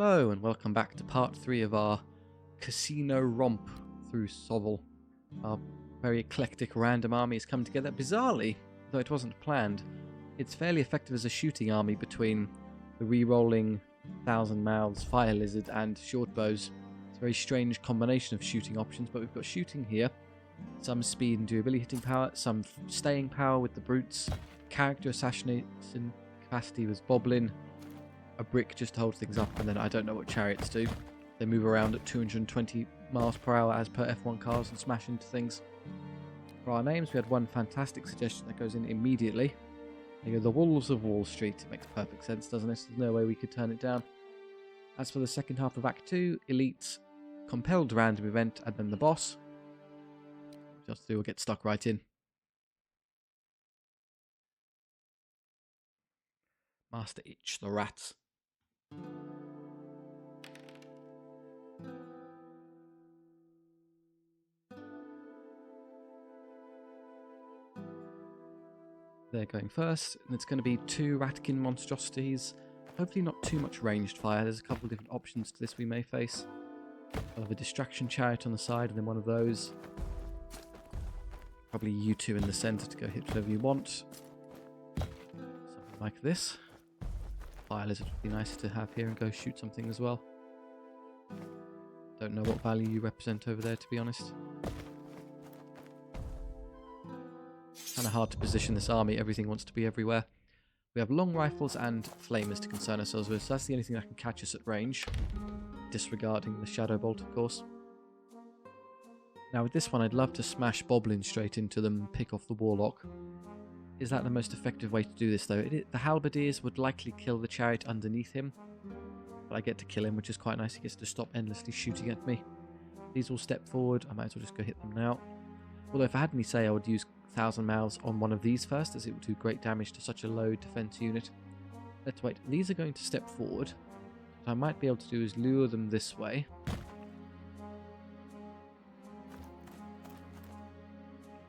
Hello and welcome back to part 3 of our casino romp through SOVL. Our very eclectic random army has come together. Bizarrely, though it wasn't planned, it's fairly effective as a shooting army between the re-rolling Thousand Mouths, Fire Lizard and Short Bows. It's a very strange combination of shooting options, but we've got shooting here, some speed and durability hitting power, some staying power with the brutes, character assassination capacity with Goblin, a brick just to hold things up, and then I don't know what chariots do. They move around at 220 miles per hour as per F1 cars and smash into things. For our names, we had one fantastic suggestion that goes in immediately. They go the Wolves of Wall Street. It makes perfect sense, doesn't it? There's no way we could turn it down. As for the second half of Act 2, Elite, Compelled Random Event, and then the boss. Just do, we'll get stuck right in. Master Itch, the rats. They're going first, and it's going to be 2 Ratkin monstrosities. Hopefully not too much ranged fire. There's a couple of different options to this we may face. I'll have a distraction chariot on the side, and then one of those. Probably you two in the centre to go hit whatever you want. Something like this. Fire Lizard would be nice to have here and go shoot something as well. Don't know what value you represent over there, to be honest. Kind of hard to position this army. Everything wants to be everywhere. We have long rifles and flamers to concern ourselves with, so that's the only thing that can catch us at range. Disregarding the shadow bolt, of course. Now with this one, I'd love to smash Goblin straight into them and pick off the Warlock. Is that the most effective way to do this, though? The Halberdiers would likely kill the chariot underneath him, but I get to kill him, which is quite nice. He gets to stop endlessly shooting at me. These will step forward. I might as well just go hit them now. Although if I had any say, I would use Thousand Mouths on one of these first, as it will do great damage to such a low defense unit. Let's wait. These are going to step forward. What I might be able to do is lure them this way.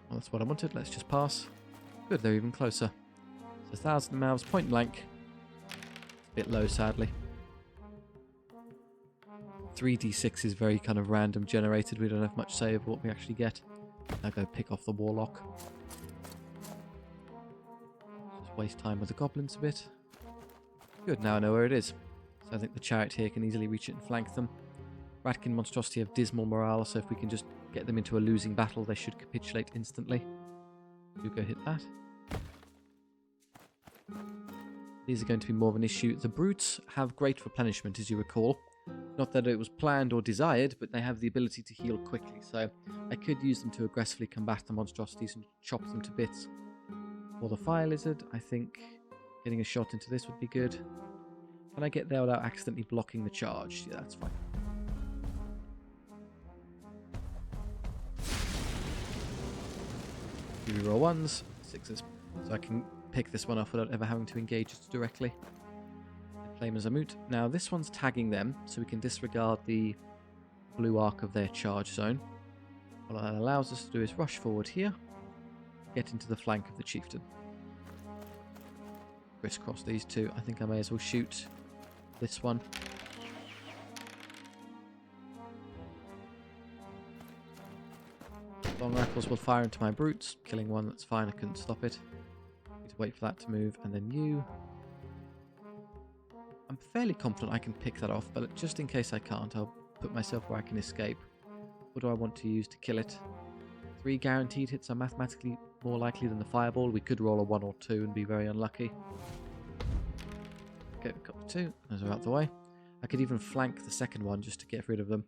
Well, that's what I wanted. Let's just pass. Good, they're even closer. So Thousand Mouths, point blank. A bit low, sadly. 3d6 is very kind of random generated. We don't have much say of what we actually get. I'll go pick off the Warlock. Just waste time with the Goblins a bit. Good, now I know where it is. So I think the chariot here can easily reach it and flank them. Ratkin Monstrosity have dismal morale, so if we can just get them into a losing battle, they should capitulate instantly. You go hit that. These are going to be more of an issue. The Brutes have great replenishment, as you recall. Not that it was planned or desired, but they have the ability to heal quickly, so I could use them to aggressively combat the monstrosities and chop them to bits. For the Fire Lizard, I think getting a shot into this would be good. Can I get there without accidentally blocking the charge? Yeah, that's fine. We roll 1s, 6s, so I can pick this one off without ever having to engage it directly. Flamers are moot. Now this one's tagging them, so we can disregard the blue arc of their charge zone. What that allows us to do is rush forward here, get into the flank of the chieftain. Crisscross these two. I think I may as well shoot this one. Long rifles will fire into my brutes, killing one. That's fine, I couldn't stop it. Need to wait for that to move, and then you. I'm fairly confident I can pick that off, but just in case I can't, I'll put myself where I can escape. What do I want to use to kill it? 3 guaranteed hits are mathematically more likely than the fireball. We could roll a 1 or 2 and be very unlucky. Okay, we've got the 2. Those are out the way. I could even flank the second one just to get rid of them.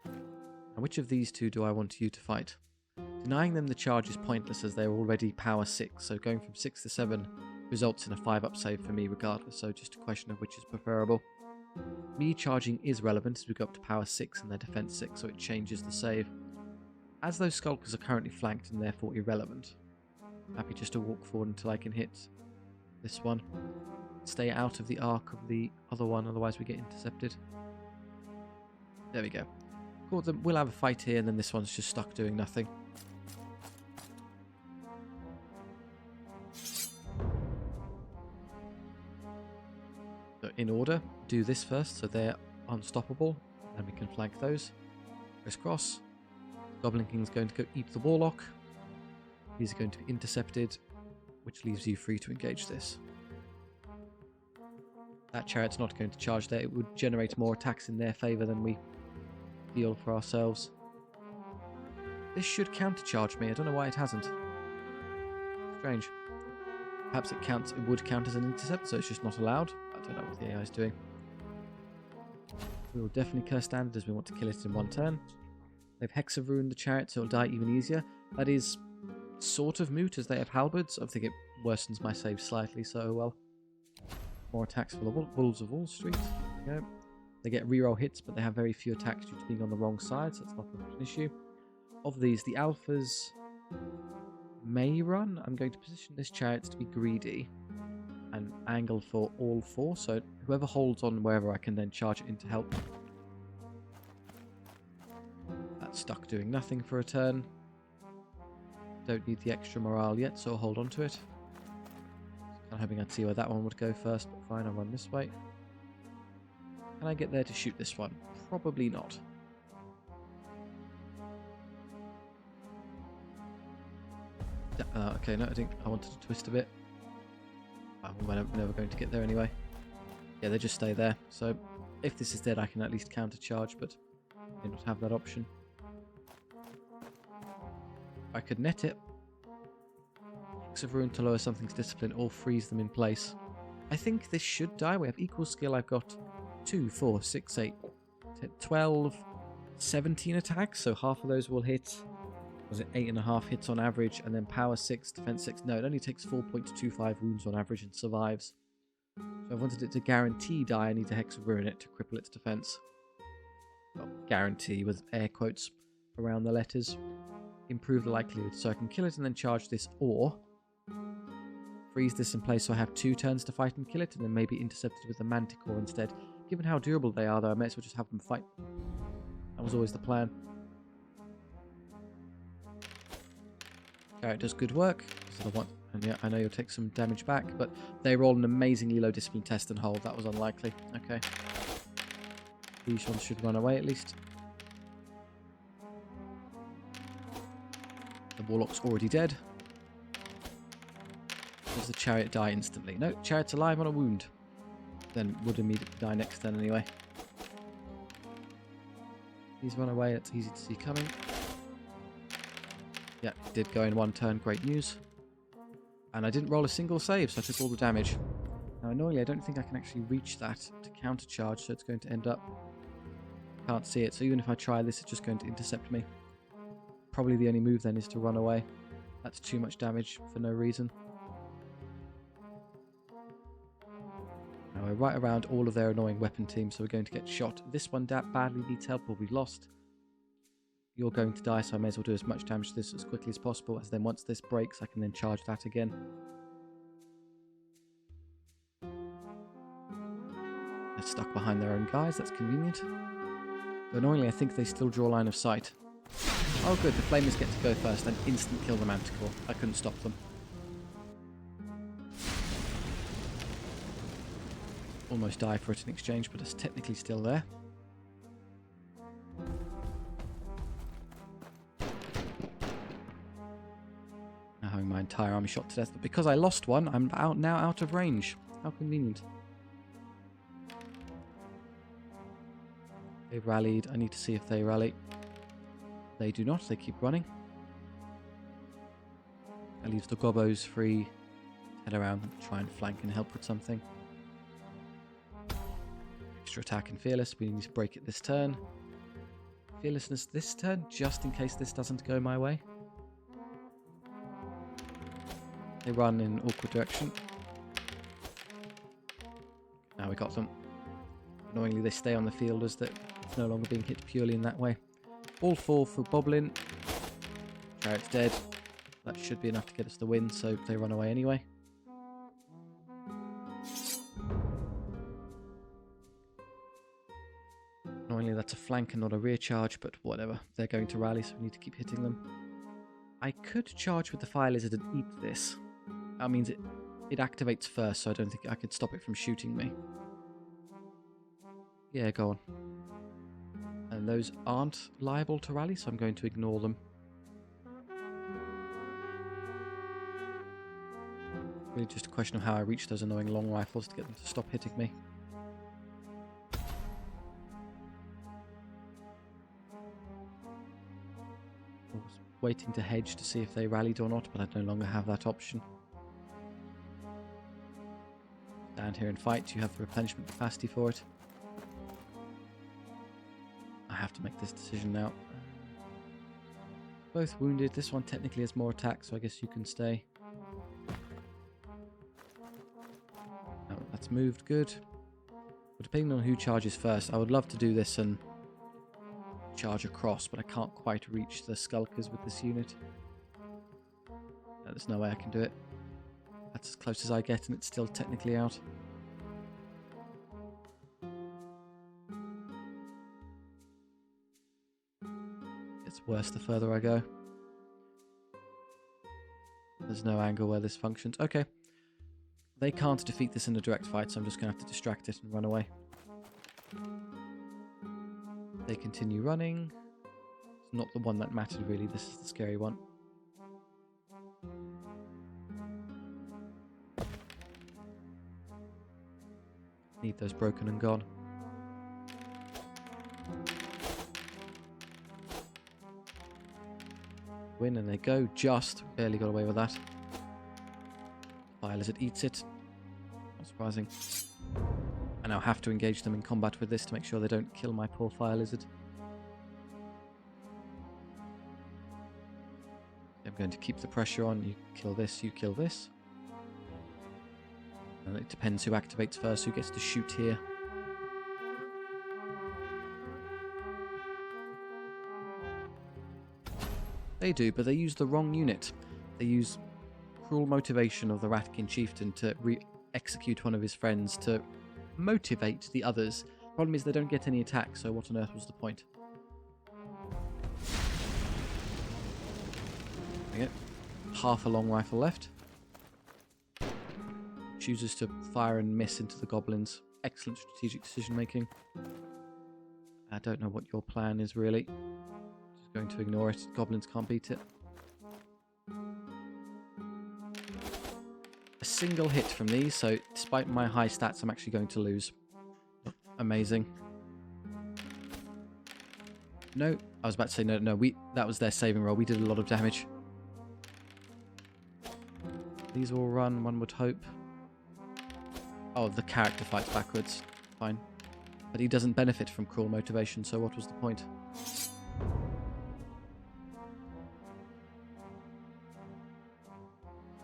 Now, which of these two do I want you to fight? Denying them the charge is pointless as they're already power 6, so going from 6 to 7 results in a 5-up save for me regardless, so just a question of which is preferable. Me charging is relevant as we go up to power 6 and their defense 6, so it changes the save. As those skulkers are currently flanked and therefore irrelevant, I'm happy just to walk forward until I can hit this one. Stay out of the arc of the other one, otherwise we get intercepted. There we go. Caught them. We'll have a fight here, and then this one's just stuck doing nothing. So in order, do this first so they're unstoppable, and we can flank those. Crisscross. Goblin King's going to go eat the Warlock. These are going to be intercepted, which leaves you free to engage this. That chariot's not going to charge there. It would generate more attacks in their favour than we deal for ourselves. This should countercharge me. I don't know why it hasn't. Strange. Perhaps it would count as an intercept, so it's just not allowed. I don't know what the AI is doing. We will definitely curse standard as we want to kill it in one turn. They've Hexaruined the chariot, so it'll die even easier. That is sort of moot as they have halberds. I think it worsens my save slightly, so well. More attacks for the Wolves of Wall Street. There we go. They get reroll hits, but they have very few attacks due to being on the wrong side, so that's not an issue. Of these, the alphas may run. I'm going to position this chariot to be greedy and angle for all four, so whoever holds on wherever I can then charge it in to help. That's stuck doing nothing for a turn. Don't need the extra morale yet, so I'll hold on to it. I'm hoping I'd see where that one would go first, but fine, I'll run this way. Can I get there to shoot this one? Probably not. Okay, no, I wanted to twist a bit. We're never going to get there anyway. Yeah, they just stay there. So if this is dead, I can at least countercharge, but I do not have that option. I could net it. Of ruin to lower something's discipline or freeze them in place. I think this should die. We have equal skill. I've got 2, 4, 6, 8, 10, 12, 17 attacks, so half of those will hit. Was it 8.5 hits on average, and then power 6, defense 6. No, it only takes 4.25 wounds on average and survives. So I wanted it to guarantee die. I need to Hex of Ruin it to cripple its defense. Well, guarantee with air quotes around the letters. Improve the likelihood, so I can kill it and then charge this, or freeze this in place so I have 2 turns to fight and kill it, and then maybe intercept it with the Manticore instead. Given how durable they are, though, I may as well just have them fight. That was always the plan. Carrot does good work. So and yeah, I know you'll take some damage back, but they roll an amazingly low discipline test and hold. That was unlikely. Okay. These ones should run away at least. The Warlock's already dead. Does the chariot die instantly? No, chariot's alive on a wound. Then would immediately die next turn anyway. These run away, it's easy to see coming. Yeah, it did go in one turn, great news. And I didn't roll a single save, so I took all the damage. Now annoyingly, I don't think I can actually reach that to countercharge, so it's going to end up... Can't see it, so even if I try this, it's just going to intercept me. Probably the only move then is to run away. That's too much damage for no reason. Now we're right around all of their annoying weapon teams, so we're going to get shot. This one badly needs help, will be lost. You're going to die, so I may as well do as much damage to this as quickly as possible, as then once this breaks, I can then charge that again. They're stuck behind their own guys, that's convenient. But annoyingly, I think they still draw line of sight. Oh good, the flamers get to go first and instant kill the Manticore. I couldn't stop them. Almost die for it in exchange, but it's technically still there. Now having my entire army shot to death, but because I lost one, I'm now out of range. How convenient. They've rallied. I need to see if they rally. They do not. They keep running. That leaves the Gobos free. Head around, try and flank and help with something. Extra attack and fearless. We need to break it this turn. Fearlessness this turn, just in case this doesn't go my way. They run in awkward direction. Now we got them. Annoyingly, they stay on the field as they're no longer being hit purely in that way. All 4 for Goblin. Chariot's dead. That should be enough to get us the win, so they run away anyway. Annoyingly, that's a flank and not a rear charge, but whatever. They're going to rally, so we need to keep hitting them. I could charge with the Fire Lizard and eat this. That means it activates first, so I don't think I could stop it from shooting me. Yeah, go on. And those aren't liable to rally, so I'm going to ignore them. Really just a question of how I reach those annoying long rifles to get them to stop hitting me. I was waiting to hedge to see if they rallied or not, but I no longer have that option. Stand here and fight. You have the replenishment capacity for it. I have to make this decision now. Both wounded. This one technically has more attack, so I guess you can stay. Oh, that's moved. Good. But depending on who charges first, I would love to do this and charge across, but I can't quite reach the skulkers with this unit. There's no way I can do it. That's as close as I get, and it's still technically out. It's worse the further I go. There's no angle where this functions. Okay. They can't defeat this in a direct fight, so I'm just going to have to distract it and run away. They continue running. It's not the one that mattered, really. This is the scary one. Need those broken and gone. Win, and they go. Just barely got away with that. Fire lizard eats it. Not surprising. I now have to engage them in combat with this to make sure they don't kill my poor fire lizard. I'm going to keep the pressure on. You kill this, you kill this. And it depends who activates first, who gets to shoot here. They do, but they use the wrong unit. They use cruel motivation of the Ratkin chieftain to execute one of his friends to motivate the others. Problem is they don't get any attack, so what on earth was the point? There we go. Half a long rifle left. Chooses to fire and miss into the goblins. Excellent strategic decision making. I don't know what your plan is really. Just going to ignore it. Goblins can't beat it. A single hit from these, so despite my high stats, I'm actually going to lose. Amazing. No, I was about to say no. That was their saving roll. We did a lot of damage. These will run, one would hope. Oh, the character fights backwards. Fine. But he doesn't benefit from cruel motivation, so what was the point?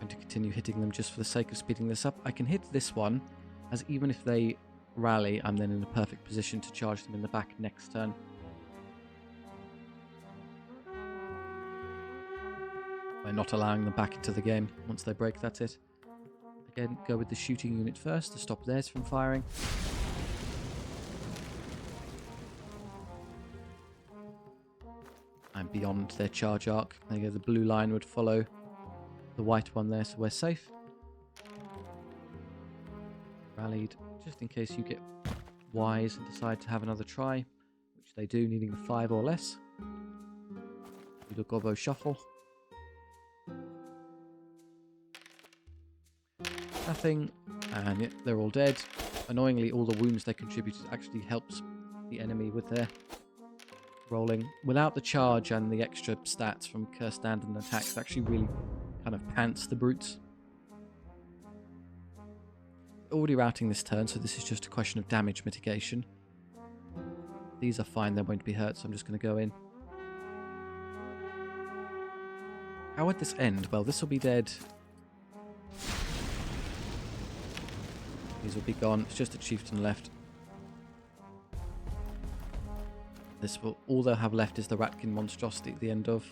I'm going to continue hitting them just for the sake of speeding this up. I can hit this one, as even if they rally, I'm then in a perfect position to charge them in the back next turn. By not allowing them back into the game. Once they break, that's it. Again, go with the shooting unit first to stop theirs from firing. I'm beyond their charge arc. There you go, the blue line would follow the white one there, so we're safe. Rallied, just in case you get wise and decide to have another try, which they do, needing the 5 or less. Do the gobbo shuffle. Nothing, and yet they're all dead. Annoyingly, all the wounds they contributed actually helps the enemy with their rolling. Without the charge and the extra stats from curse stand and attacks, it actually really kind of pants the brutes. Already routing this turn, so this is just a question of damage mitigation. These are fine, they won't be hurt, so I'm just going to go in. How would this end? Well, this will be dead. These will be gone. It's just a chieftain left. This will, all they'll have left is the Ratkin monstrosity at the end of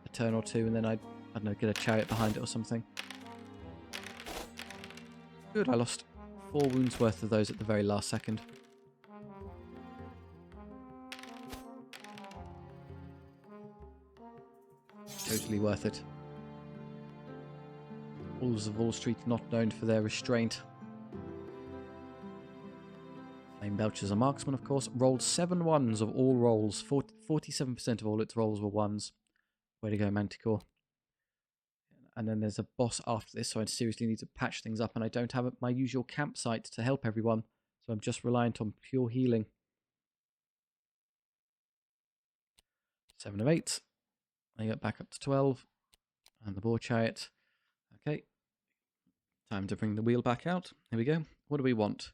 a turn or two, and then I don't know, get a chariot behind it or something. Good, I lost 4 wounds worth of those at the very last second. Totally worth it. Wolves of Wall Street not known for their restraint. Main Belcher's a marksman, of course. Rolled 7 ones of all rolls. 47% of all its rolls were ones. Way to go, Manticore. And then there's a boss after this, so I seriously need to patch things up, and I don't have my usual campsite to help everyone, so I'm just reliant on pure healing. 7 of 8. I get back up to 12. And the boar chariot. Okay. Time to bring the wheel back out. Here we go. What do we want?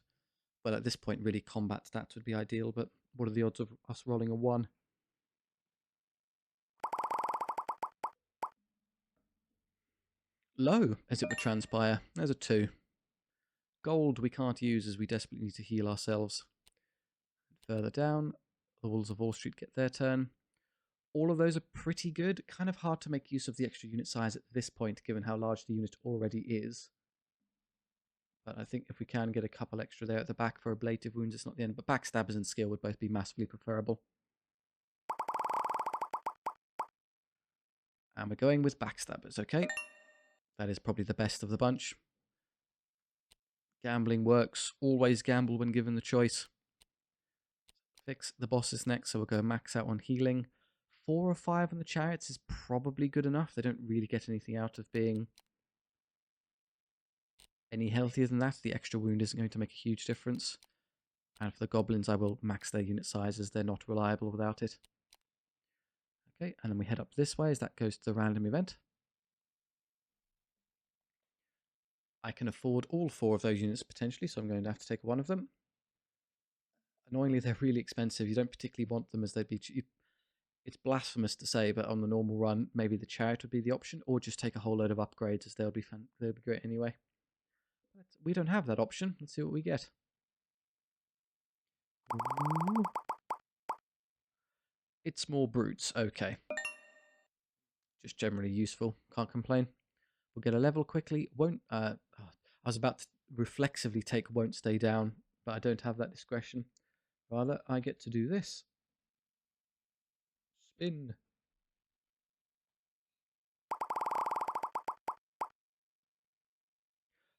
Well, at this point, really, combat stats would be ideal, but what are the odds of us rolling a 1? Low, as it would transpire. There's a 2. Gold we can't use as we desperately need to heal ourselves. Further down, the Wolves of Wall Street get their turn. All of those are pretty good. Kind of hard to make use of the extra unit size at this point, given how large the unit already is. But I think if we can get a couple extra there at the back for ablative wounds, it's not the end. But backstabbers and skill would both be massively preferable. And we're going with backstabbers, okay? That is probably the best of the bunch. Gambling works. Always gamble when given the choice. Fix the bosses next, so we'll go max out on healing. 4 or 5 on the chariots is probably good enough. They don't really get anything out of being any healthier than that. The extra wound isn't going to make a huge difference. And for the goblins, I will max their unit size as they're not reliable without it. Okay, and then we head up this way as that goes to the random event. I can afford all 4 of those units potentially, so I'm going to have to take one of them. Annoyingly, they're really expensive. You don't particularly want them as they'd be cheap. It's blasphemous to say, but on the normal run, maybe the chariot would be the option, or just take a whole load of upgrades as they'll be great anyway. But we don't have that option. Let's see what we get. Ooh. It's more brutes. Okay. Just generally useful. Can't complain. We'll get a level quickly. Won't. I was about to reflexively take won't stay down, but I don't have that discretion. Rather, I get to do this. Spin.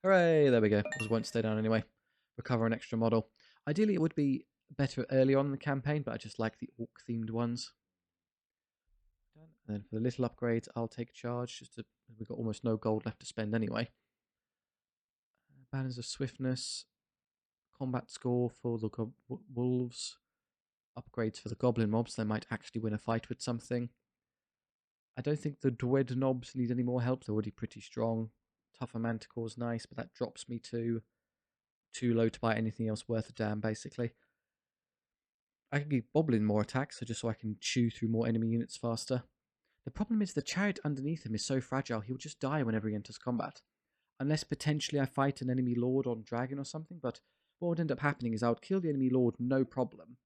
Hooray! There we go. Just won't stay down anyway. Recover an extra model. Ideally, it would be better early on in the campaign, but I just like the orc-themed ones. And then for the little upgrades, I'll take charge. We've got almost no gold left to spend anyway. Banners of swiftness. Combat score for the wolves. Upgrades for the goblin mobs. They might actually win a fight with something. I don't think the Dwed knobs need any more help. They're already pretty strong. Tougher Manticore's nice, but that drops me to too low to buy anything else worth a damn, basically. I can give Goblin more attacks, just so I can chew through more enemy units faster. The problem is the chariot underneath him is so fragile, he'll just die whenever he enters combat. Unless potentially I fight an enemy lord on dragon or something, but what would end up happening is I would kill the enemy lord, no problem.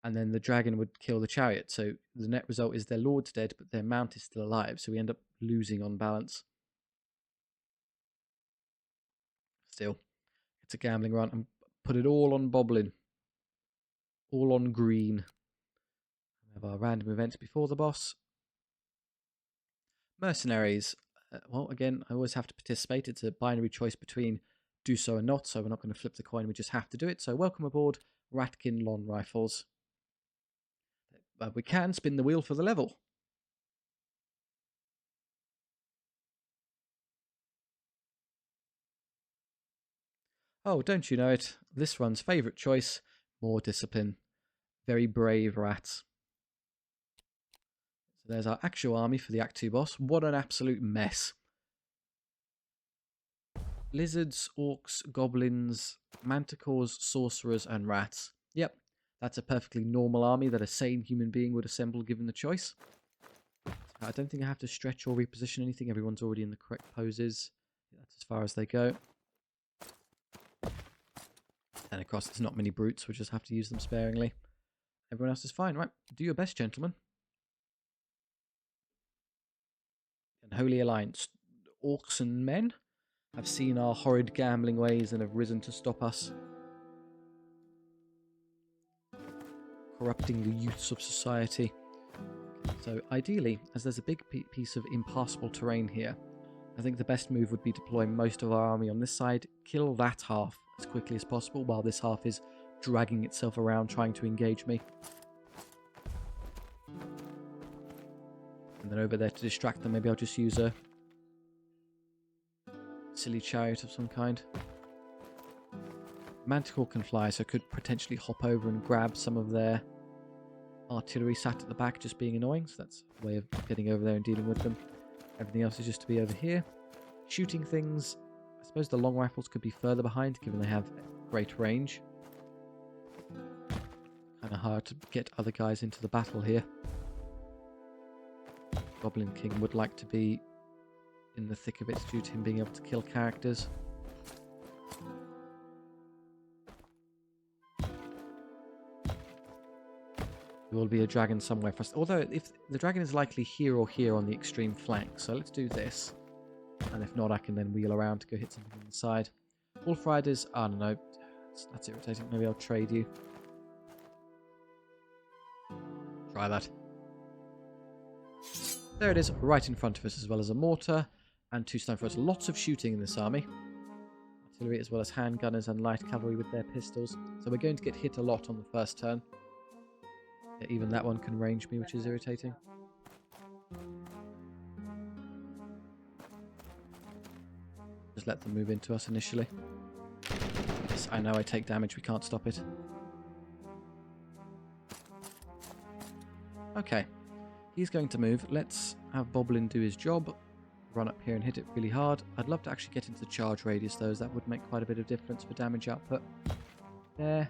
And then the dragon would kill the chariot, so the net result is their lord's dead, but their mount is still alive, so we end up losing on balance. Still, it's a gambling run, and put it all on Goblin. All on green. We have our random events before the boss. Mercenaries. Well, again, I always have to participate. It's a binary choice between do so and not, so we're not going to flip the coin. We just have to do it. So welcome aboard, Ratkin Lawn Rifles. We can spin the wheel for the level. Oh, don't you know it? This run's favourite choice, more discipline. Very brave rats. So there's our actual army for the Act 2 boss. What an absolute mess. Lizards, orcs, goblins, manticores, sorcerers, and rats. Yep, that's a perfectly normal army that a sane human being would assemble given the choice. I don't think I have to stretch or reposition anything. Everyone's already in the correct poses. That's as far as they go. And of course, there's not many brutes. We'll just have to use them sparingly. Everyone else is fine, right? Do your best, gentlemen. And Holy Alliance. Orcs and men have seen our horrid gambling ways and have risen to stop us. Corrupting the youths of society. So ideally, as there's a big piece of impassable terrain here, I think the best move would be deploy most of our army on this side, kill that half as quickly as possible, while this half is dragging itself around trying to engage me. And then over there to distract them, maybe I'll just use a silly chariot of some kind. Manticore can fly, so I could potentially hop over and grab some of their artillery sat at the back, just being annoying. So that's a way of getting over there and dealing with them. Everything else is just to be over here. Shooting things, I suppose the long rifles could be further behind, given they have great range. Kind of hard to get other guys into the battle here. Goblin King would like to be in the thick of it due to him being able to kill characters. There will be a dragon somewhere for us. Although, if the dragon is likely here or here on the extreme flank. So let's do this. And if not, I can then wheel around to go hit something on the side. Wolf Riders, I don't know. That's irritating. Maybe I'll trade you. Try that. There it is, right in front of us, as well as a mortar and 2 stone forts. Lots of shooting in this army. Artillery as well as handgunners and light cavalry with their pistols. So we're going to get hit a lot on the first turn. Yeah, even that one can range me, which is irritating. Just let them move into us initially. Yes, I know I take damage, we can't stop it. Okay. He's going to move. Let's have Goblin do his job. Run up here and hit it really hard. I'd love to actually get into the charge radius, though, as that would make quite a bit of difference for damage output. There.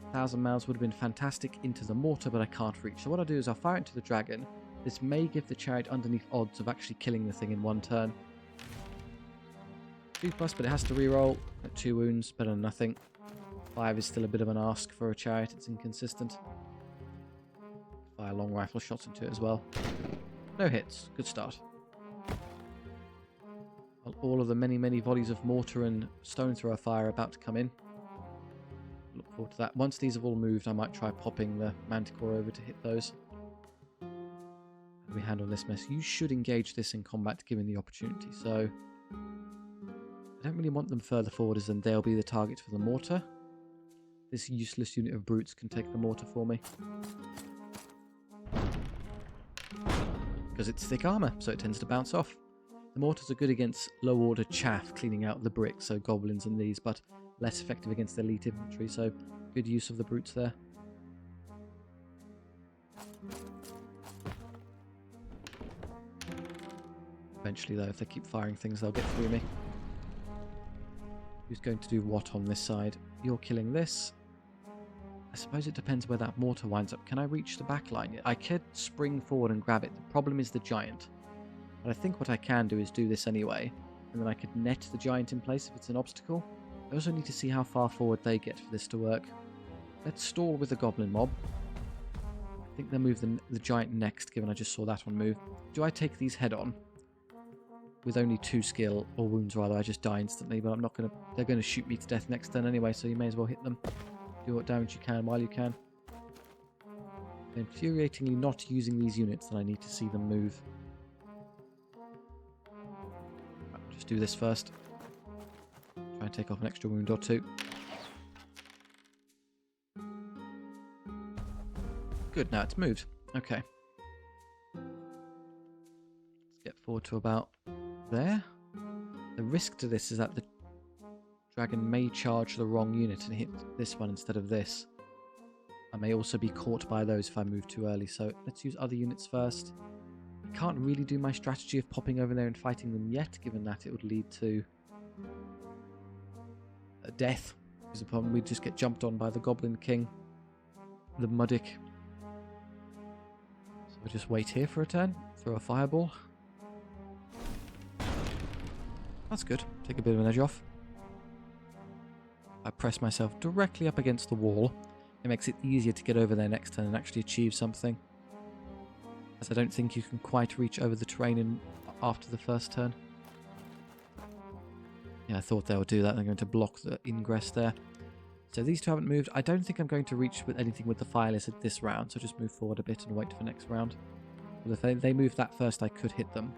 1,000 miles would have been fantastic into the mortar, but I can't reach. So what I'll do is I'll fire into the dragon. This may give the chariot underneath odds of actually killing the thing in 1 turn. 2+, but it has to reroll. At 2 wounds, better than nothing. 5 is still a bit of an ask for a chariot. It's inconsistent. Fire long rifle shots into it as well. No hits. Good start. Well, all of the many volleys of mortar and stone thrower fire are about to come in. Look forward to that. Once these have all moved, I might try popping the manticore over to hit those. How do we handle this mess? You should engage this in combat given the opportunity. So I don't really want them further forward, as then they'll be the target for the mortar. This useless unit of brutes can take the mortar for me. Because it's thick armor, so it tends to bounce off. The mortars are good against low-order chaff, cleaning out the bricks, so goblins and these, but less effective against elite infantry, so good use of the brutes there. Eventually, though, if they keep firing things, they'll get through me. Who's going to do what on this side? You're killing this. I suppose it depends where that mortar winds up. Can I reach the back line yet? I could spring forward and grab it. The problem is the giant. But I think what I can do is do this anyway, and then I could net the giant in place if it's an obstacle. I also need to see how far forward they get for this to work. Let's stall with the goblin mob. I think they'll move the giant next, given I just saw that one move. Do I take these head on? With only 2 skill, or wounds rather, I just die instantly, but I'm not going to... They're going to shoot me to death next turn anyway, so you may as well hit them. Do what damage you can while you can. Infuriatingly not using these units, and I need to see them move. Right, just do this first. Try and take off an extra wound or 2. Good, now it's moved. Okay. Let's get forward to about there. The risk to this is that the dragon may charge the wrong unit and hit this one instead of this. I may also be caught by those if I move too early, so let's use other units first. I can't really do my strategy of popping over there and fighting them yet, given that it would lead to death. Is a problem. We'd just get jumped on by the Goblin King, the Muddick. So we'll just wait here for a turn, throw a fireball. That's good. Take a bit of an edge off. I press myself directly up against the wall. It makes it easier to get over there next turn and actually achieve something. As I don't think you can quite reach over the terrain after the first turn. Yeah, I thought they would do that. They're going to block the ingress there. So these 2 haven't moved. I don't think I'm going to reach with anything with the fireless at this round, so just move forward a bit and wait for next round. But if they move that first, I could hit them.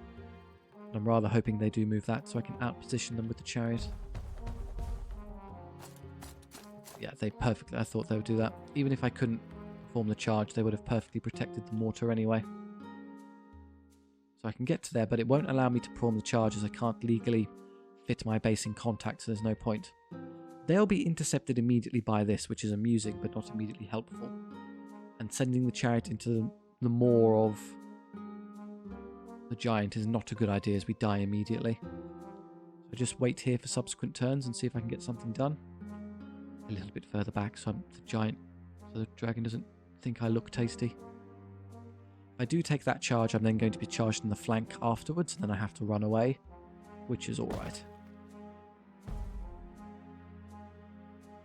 I'm rather hoping they do move that so I can outposition them with the chariot. Yeah, they perfectly... I thought they would do that. Even if I couldn't perform the charge, they would have perfectly protected the mortar anyway. So I can get to there, but it won't allow me to perform the charge as I can't legally fit my base in contact, so there's no point. They'll be intercepted immediately by this, which is amusing, but not immediately helpful. And sending the chariot into the maw of the giant is not a good idea, as we die immediately. So just wait here for subsequent turns and see if I can get something done. A little bit further back, so the dragon doesn't think I look tasty. If I do take that charge, I'm then going to be charged in the flank afterwards, and then I have to run away, which is alright.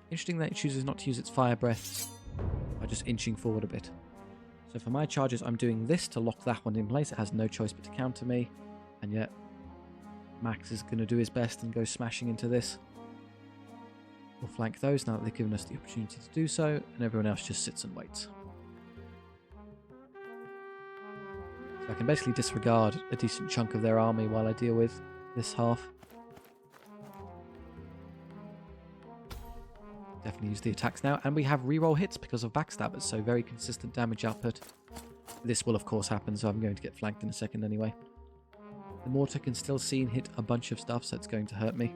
Interesting that it chooses not to use its fire breaths by just inching forward a bit. So for my charges, I'm doing this to lock that one in place. It has no choice but to counter me, and yet Max is going to do his best and go smashing into this. We'll flank those now that they've given us the opportunity to do so, and everyone else just sits and waits. So I can basically disregard a decent chunk of their army while I deal with this half. Definitely use the attacks now, and we have reroll hits because of backstabbers, so very consistent damage output. This will of course happen, so I'm going to get flanked in a second anyway. The mortar can still see and hit a bunch of stuff, so it's going to hurt me.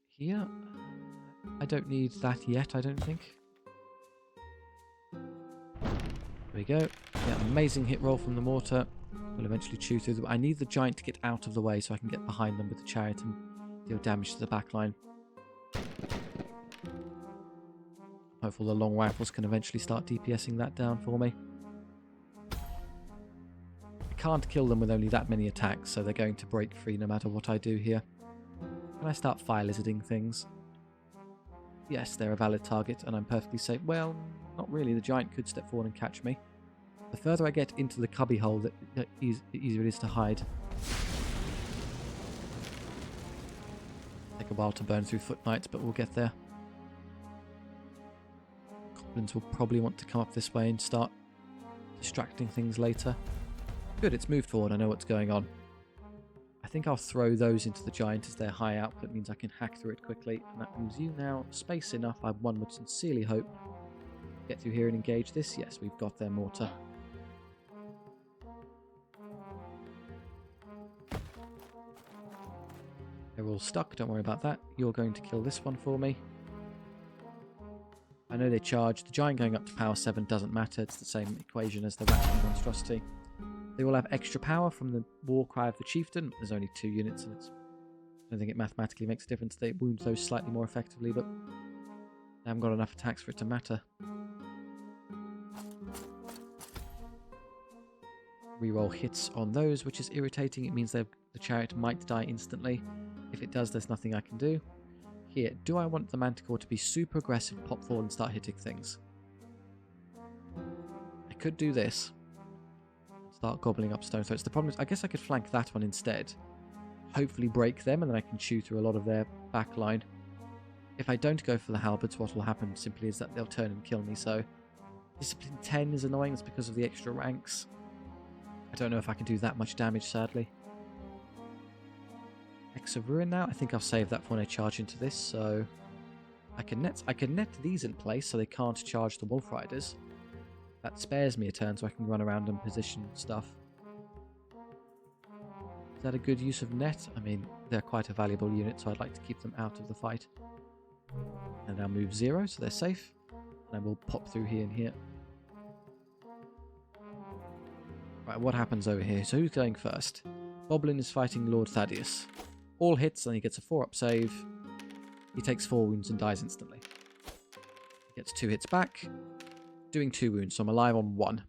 Here, I don't need that yet, I don't think. There we go. Yeah, amazing hit roll from the mortar. We'll eventually chew through them. I need the giant to get out of the way so I can get behind them with the chariot and deal damage to the back line. Hopefully the long rifles can eventually start DPSing that down for me. I can't kill them with only that many attacks, so they're going to break free no matter what I do here. Can I start fire lizarding things? Yes, they're a valid target, and I'm perfectly safe. Well, not really. The giant could step forward and catch me. The further I get into the cubby hole, the easier it is to hide. Take a while to burn through foot knights, but we'll get there. Goblins will probably want to come up this way and start distracting things later. Good, it's moved forward. I know what's going on. I think I'll throw those into the giant as their high output means I can hack through it quickly, and that moves you now space enough, one would sincerely hope. Get through here and engage this. Yes, we've got their mortar. They're all stuck, don't worry about that. You're going to kill this one for me. I know they charge. The giant going up to power 7 doesn't matter. It's the same equation as the Ratling monstrosity. They all have extra power from the war cry of the chieftain. There's only 2 units, and I don't think it mathematically makes a difference. They wound those slightly more effectively, but I haven't got enough attacks for it to matter. Reroll hits on those, which is irritating. It means the chariot might die instantly. If it does, there's nothing I can do. Here, do I want the Manticore to be super aggressive, pop forward and start hitting things? I could do this. Start gobbling up stone throats. The problem is, I guess I could flank that one instead. Hopefully break them, and then I can chew through a lot of their back line. If I don't go for the halberds, what will happen simply is that they'll turn and kill me, so... Discipline 10 is annoying, it's because of the extra ranks. I don't know if I can do that much damage, sadly. X of Ruin now. I think I'll save that for when I charge into this, so... I can net these in place so they can't charge the Wolf Riders. That spares me a turn so I can run around and position stuff. Is that a good use of net? I mean, they're quite a valuable unit, so I'd like to keep them out of the fight. And now move 0, so they're safe. And I will pop through here and here. Right, what happens over here? So who's going first? Goblin is fighting Lord Thaddeus. All hits, and he gets a 4-up save. He takes 4 wounds and dies instantly. He gets 2 hits back. Doing 2 wounds, so I'm alive on 1.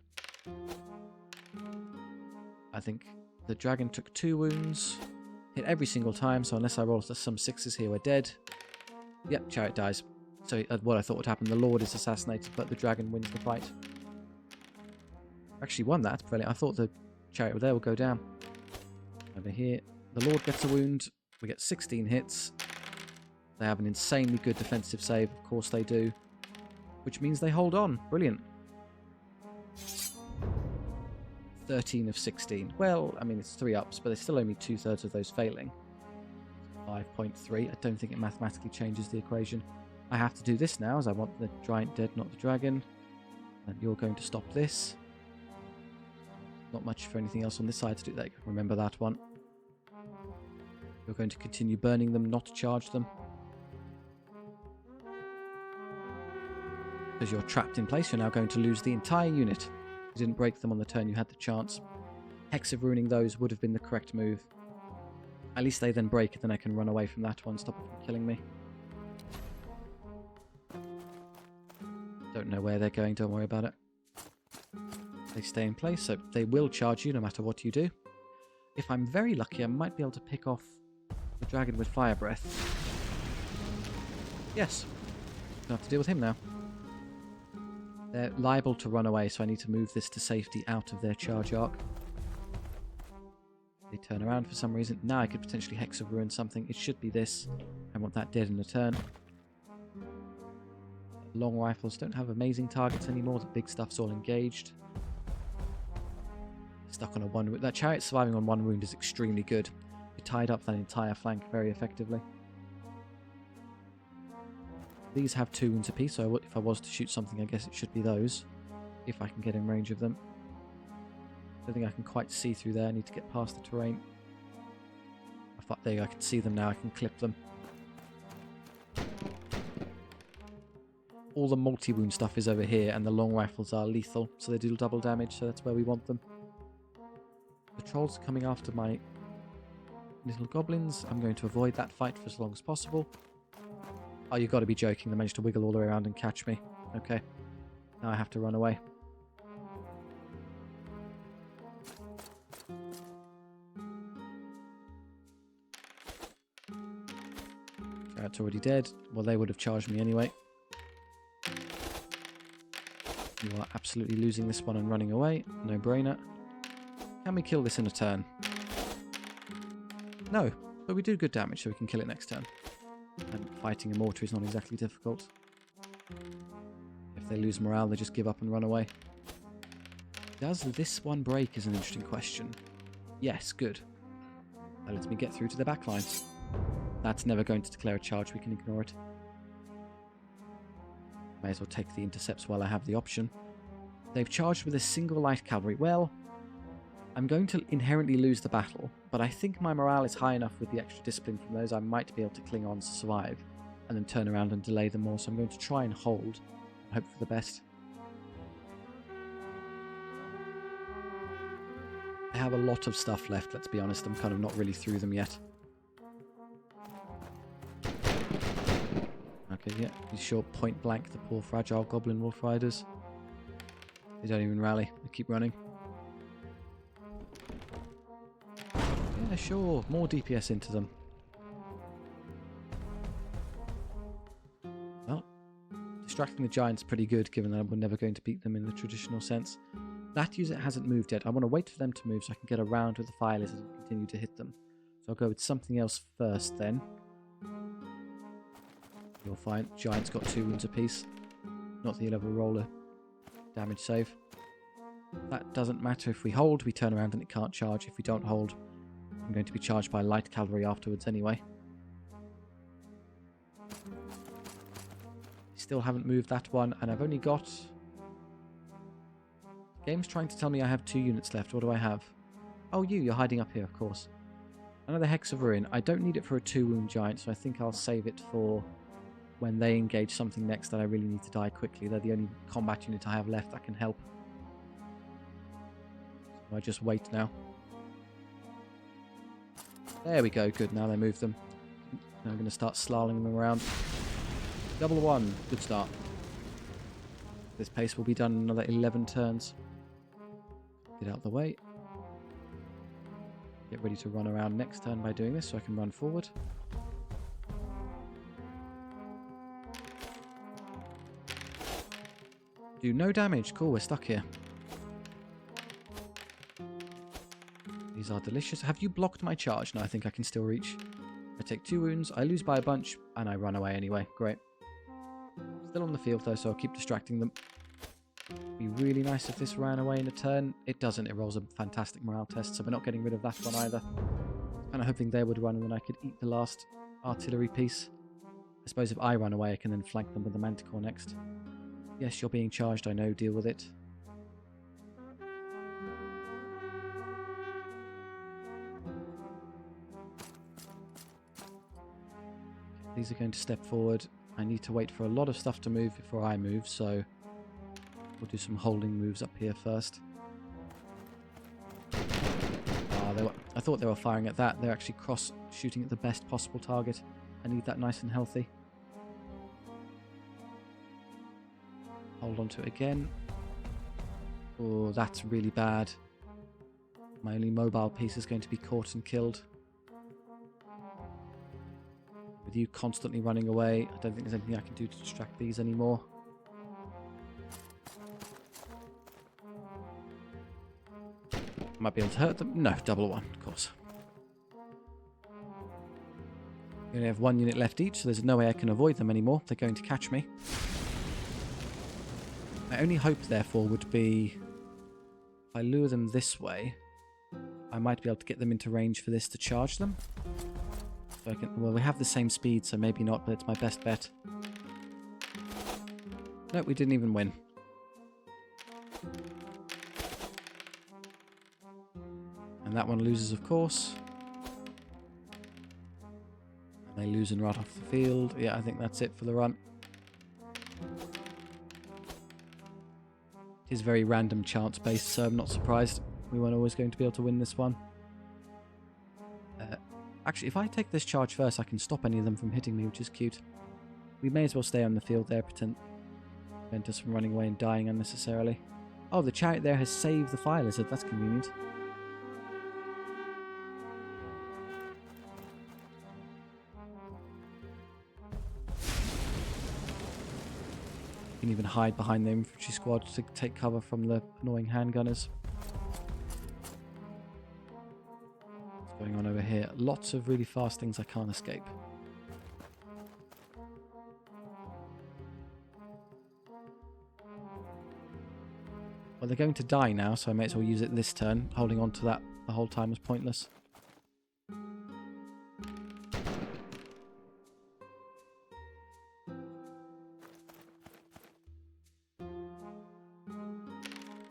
I think the dragon took 2 wounds. Hit every single time, so unless I roll some 6s here, we're dead. Yep, chariot dies. So what I thought would happen, the Lord is assassinated, but the dragon wins the fight. Actually won that, brilliant. I thought the chariot there would go down. Over here, the Lord gets a wound. We get 16 hits. They have an insanely good defensive save, of course they do. Which means they hold on. Brilliant. 13 of 16. Well, I mean, it's 3 ups, but there's still only 2/3 of those failing. 5.3. I don't think it mathematically changes the equation. I have to do this now, as I want the giant dead, not the dragon. And you're going to stop this. Not much for anything else on this side to do. That. Remember that one. You're going to continue burning them, not charge them. Because you're trapped in place, you're now going to lose the entire unit. You didn't break them on the turn you had the chance. Hex of ruining those would have been the correct move. At least they then break, and then I can run away from that one, stop it from killing me. Don't know where they're going, don't worry about it. They stay in place, so they will charge you no matter what you do. If I'm very lucky, I might be able to pick off the dragon with fire breath. Yes. Don't have to deal with him now. They're liable to run away, so I need to move this to safety out of their charge arc. They turn around for some reason. Now I could potentially Hex of Ruin something. It should be this. I want that dead in a turn. Long rifles don't have amazing targets anymore. The big stuff's all engaged. Stuck on a one wound. That chariot surviving on one wound is extremely good. You tied up that entire flank very effectively. These have 2 wounds apiece, so if I was to shoot something, I guess it should be those. If I can get in range of them. Don't think I can quite see through there. I need to get past the terrain. There you go, I can see them now. I can clip them. All the multi-wound stuff is over here, and the long rifles are lethal, so they do double damage, so that's where we want them. The trolls are coming after my little goblins. I'm going to avoid that fight for as long as possible. Oh, you've got to be joking. They managed to wiggle all the way around and catch me. Okay. Now I have to run away. That's already dead. Well, they would have charged me anyway. You are absolutely losing this one and running away. No brainer. Can we kill this in a turn? No, but we do good damage, so we can kill it next turn. And fighting a mortar is not exactly difficult. If they lose morale, they just give up and run away. Does this one break is an interesting question. Yes, good. That lets me get through to the back lines. That's never going to declare a charge, we can ignore it. May as well take the intercepts while I have the option. They've charged with a single light cavalry. Well, I'm going to inherently lose the battle, but I think my morale is high enough with the extra discipline from those I might be able to cling on to survive, and then turn around and delay them more, so I'm going to try and hold, and hope for the best. I have a lot of stuff left, let's be honest, I'm kind of not really through them yet. Okay, yeah, you short point blank the poor fragile goblin wolf riders. They don't even rally, they keep running. Yeah, sure, more DPS into them. Well, distracting the giant's pretty good, given that we're never going to beat them in the traditional sense. That unit hasn't moved yet. I want to wait for them to move so I can get around with the fire lizard and continue to hit them. So I'll go with something else first then. You'll find giant's got 2 wounds apiece. Not the level roller damage save. That doesn't matter. If we hold, we turn around and it can't charge. If we don't hold, I'm going to be charged by light cavalry afterwards anyway. Still haven't moved that one, and I've only got... The game's trying to tell me I have 2 units left. What do I have? Oh, you're hiding up here, of course. Another Hex of Ruin. I don't need it for a 2-wound giant, so I think I'll save it for when they engage something next that I really need to die quickly. They're the only combat unit I have left that can help. So I just wait now. There we go, good, now they move them. Now I'm going to start slaloming them around. Double 1, good start. This pace will be done in another 11 turns. Get out of the way. Get ready to run around next turn by doing this so I can run forward. Do no damage. Cool, we're stuck here. These are delicious. Have you blocked my charge? No, I think I can still reach. I take 2 wounds, I lose by a bunch, and I run away anyway. Great. Still on the field though, so I'll keep distracting them. Be really nice if this ran away in a turn. It doesn't. It rolls a fantastic morale test, so we're not getting rid of that one either. Kind of hoping they would run and then I could eat the last artillery piece. I suppose if I run away, I can then flank them with the manticore next. Yes, you're being charged, I know, deal with it. These are going to step forward. I need to wait for a lot of stuff to move before I move, so we'll do some holding moves up here first. I thought they were firing at that. They're actually cross-shooting at the best possible target. I need that nice and healthy. Hold on to it again. Oh, that's really bad. My only mobile piece is going to be caught and killed. With you constantly running away, I don't think there's anything I can do to distract these anymore. Might be able to hurt them. No, double one, of course. We only have one unit left each, so there's no way I can avoid them anymore. They're going to catch me. My only hope, therefore, would be if I lure them this way, I might be able to get them into range for this to charge them. So I can, well, we have the same speed, so maybe not, but it's my best bet. No, we didn't even win. And that one loses, of course. And they lose and run off the field. Yeah, I think that's it for the run. It is very random chance based, so I'm not surprised. We weren't always going to be able to win this one. Actually, if I take this charge first, I can stop any of them from hitting me, which is cute. We may as well stay on the field there, prevent us from running away and dying unnecessarily. Oh, the chariot there has saved the fire lizard. That's convenient. You can even hide behind the infantry squad to take cover from the annoying handgunners. What's going on over here? Lots of really fast things I can't escape. Well, they're going to die now, so I may as well use it this turn. Holding on to that the whole time was pointless.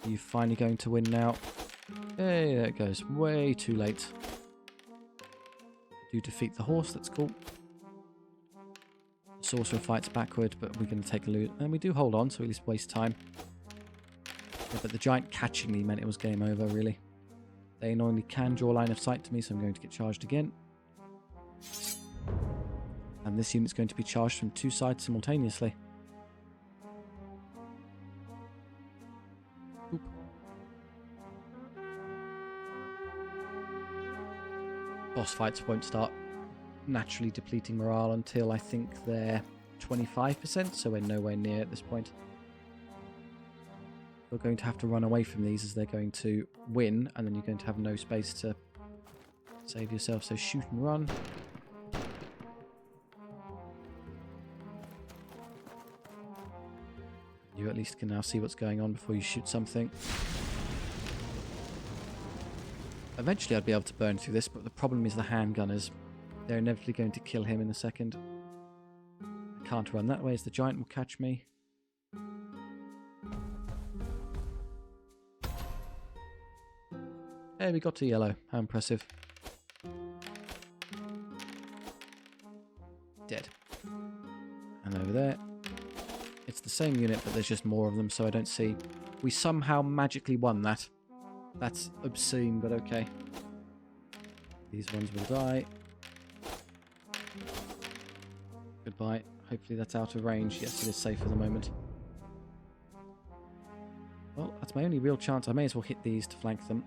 Are you finally going to win now? Hey, there it goes. Way too late. Do defeat the horse, that's cool. The sorcerer fights backward, but we're going to take a loot. And we do hold on, so at least waste time. Yeah, but the giant catching me meant it was game over, really. They normally can draw line of sight to me, so I'm going to get charged again. And this unit's going to be charged from two sides simultaneously. Oop. Boss fights won't start naturally depleting morale until I think they're 25%, so we're nowhere near at this point. You're going to have to run away from these as they're going to win, and then you're going to have no space to save yourself, so shoot and run. You at least can now see what's going on before you shoot something. Eventually I'd be able to burn through this, but the problem is the handgunners. They're inevitably going to kill him in a second. I can't run that way as the giant will catch me. Hey, we got to yellow. How impressive. Dead. And over there. It's the same unit, but there's just more of them, so I don't see... We somehow magically won that. That's obscene, but okay. These ones will die. Goodbye. Hopefully that's out of range. Yes, it is safe for the moment. Well, that's my only real chance. I may as well hit these to flank them.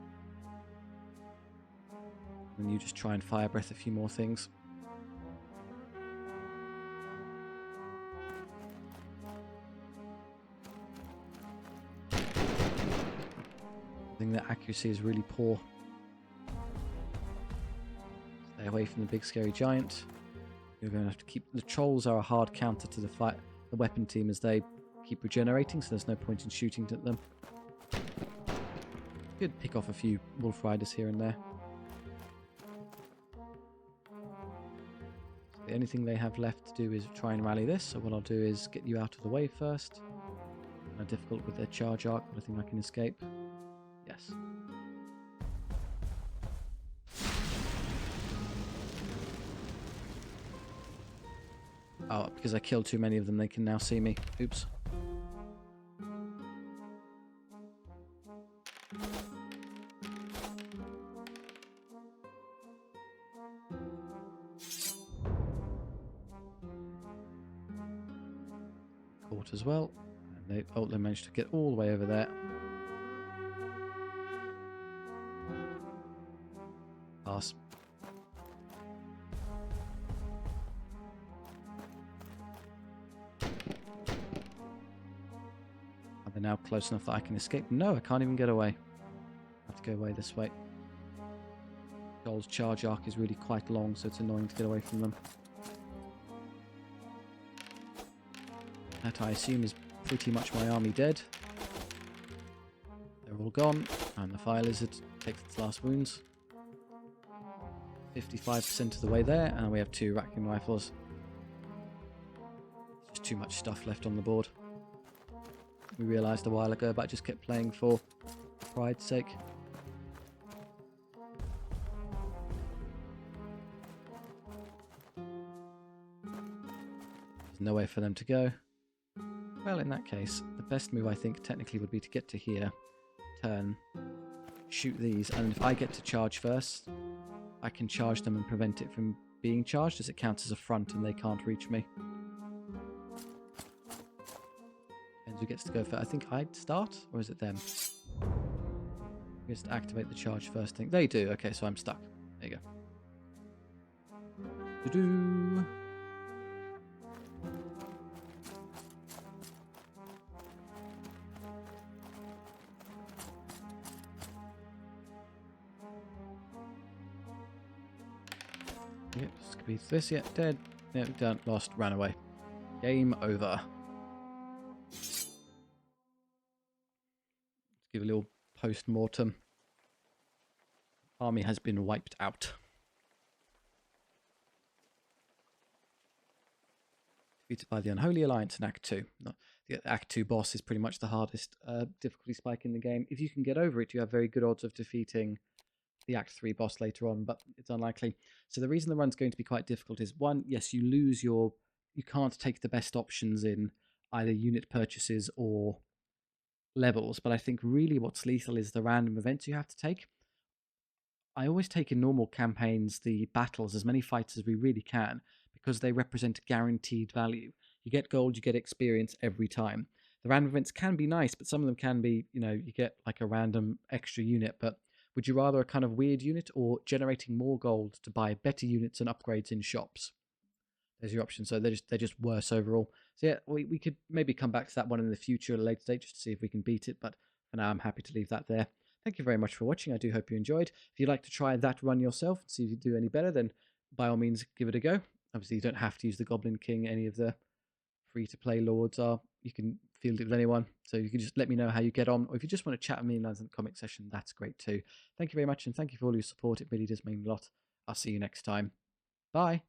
And you just try and fire breath a few more things. I think the accuracy is really poor. Stay away from the big scary giant. You're going to have to keep... The trolls are a hard counter to the weapon team as they keep regenerating, so there's no point in shooting at them. Could pick off a few wolf riders here and there. The only thing they have left to do is try and rally this. So what I'll do is get you out of the way first. Difficult with their charge arc, but I think I can escape. Yes. Oh, because I killed too many of them, they can now see me. Oops. Caught as well. And they managed to get all the way over there. Pass. Are they now close enough that I can escape? No, I can't even get away. I have to go away this way. Gold's charge arc is really quite long, so it's annoying to get away from them. That, I assume, is pretty much my army dead. They're all gone, and the fire lizard takes its last wounds. 55% of the way there, and we have 2 racking rifles. Just too much stuff left on the board. We realised a while ago, but I just kept playing for pride's sake. There's nowhere for them to go. Well, in that case, the best move I think technically would be to get to here, turn, shoot these, and if I get to charge first, I can charge them and prevent it from being charged, as it counts as a front and they can't reach me. Depends who gets to go first. I think I'd start, or is it them? Just activate the charge first thing. They do. Okay, so I'm stuck. There you go. Do-do. Yep, this could be this. Yeah, dead. Yep, done. Lost. Ran away. Game over. Let's give a little post-mortem. Army has been wiped out. Defeated by the Unholy Alliance in Act 2. No, the Act 2 boss is pretty much the hardest difficulty spike in the game. If you can get over it, you have very good odds of defeating the Act 3 boss later on, but it's unlikely. So the reason the run's going to be quite difficult is, one, yes, you lose your... You can't take the best options in either unit purchases or levels, but I think really what's lethal is the random events you have to take. I always take in normal campaigns the battles, as many fights as we really can, because they represent guaranteed value. You get gold, you get experience every time. The random events can be nice, but some of them can be, you know, you get like a random extra unit, but would you rather a kind of weird unit or generating more gold to buy better units and upgrades in shops? There's your option. So they're just worse overall. So yeah, we could maybe come back to that one in the future at a later date just to see if we can beat it. But for now, I'm happy to leave that there. Thank you very much for watching. I do hope you enjoyed. If you'd like to try that run yourself and see if you do any better, then by all means, give it a go. Obviously, you don't have to use the Goblin King. Any of the free-to-play lords are. You can field it with anyone. So you can just let me know how you get on. Or if you just want to chat with me in the comic session, that's great too. Thank you very much, and thank you for all your support. It really does mean a lot. I'll see you next time. Bye.